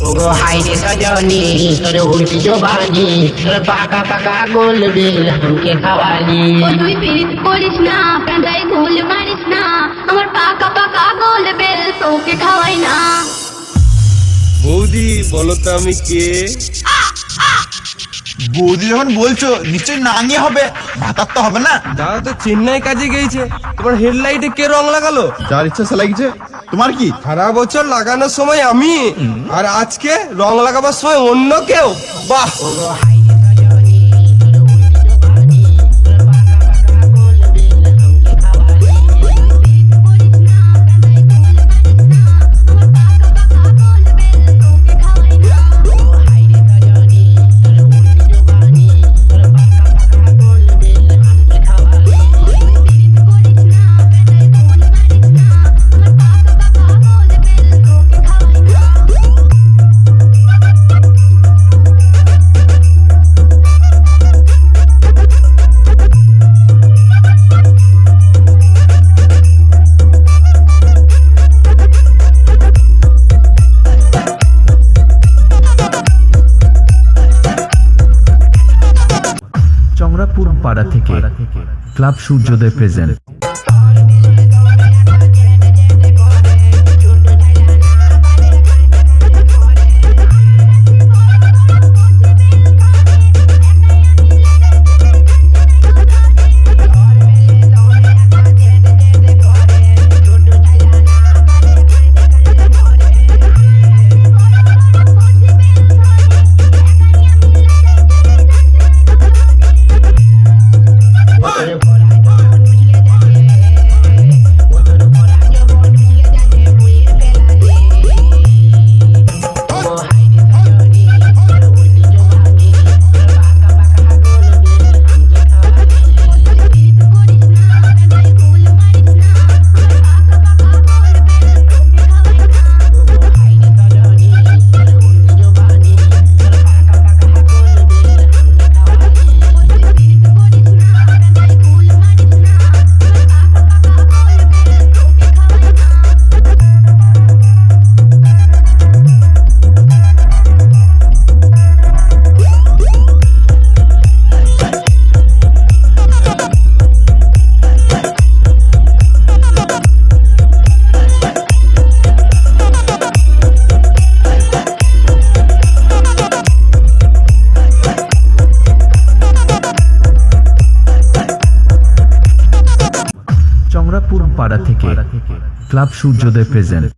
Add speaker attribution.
Speaker 1: ওগো হাইরে সজনী তোর উল্টি জবানি তোর পাকা পাকা গোল বেল আমাকে খাওয়ালি।
Speaker 2: ও তুই পিরিত করিস না, প্যাঁদায় গোল মারিস না, আমার পাকা পাকা গোল বেল তোকে খাওয়াই না।
Speaker 3: বৌদি বলো তো আমি কে?
Speaker 4: বৌদি যখন বলছো নিশ্চয়ই নাঙে হবে, ভাতার তো হবে না।
Speaker 3: দাদা তো চেন্নাই কাজে গিয়েছে, তোমার হেডলাইটে কে রং লাগালো?
Speaker 4: যার ইচ্ছা সে লাগিয়েছে, তোমার কি?
Speaker 3: সারা বছর লাগানোর সময় আমি, আর আজকে রং লাগাবার সময় অন্য কেউ। বাহ!
Speaker 1: ওগো হাইরে সজনী তোর উল্টি জবানি তোর পাকা পাকা গোল বেল আমাকে খাওয়ালি।
Speaker 2: পিরিত করিস না, প্যাঁদায় গোল মারিস না, আমার পাকা পাকা গোল বেল তোকে খাওয়াই না।
Speaker 1: ওগো হাইরে সজনী তোর উল্টি জবানি তোর পাকা পাকা গোল বেল আমাকে খাওয়ালি।
Speaker 2: পিরিত করিস না, প্যাঁদায় গোল মারিস না, আমার পাকা পাকা গোল বেল তোকে খাওয়াই না।
Speaker 5: চংরাপুর পাড়া থেকে ক্লাব সূর্যোদয় প্রেজেন্ট। চংরাপুর পাড়া থেকে ক্লাব সূর্যোদয় প্রেজেন্ট।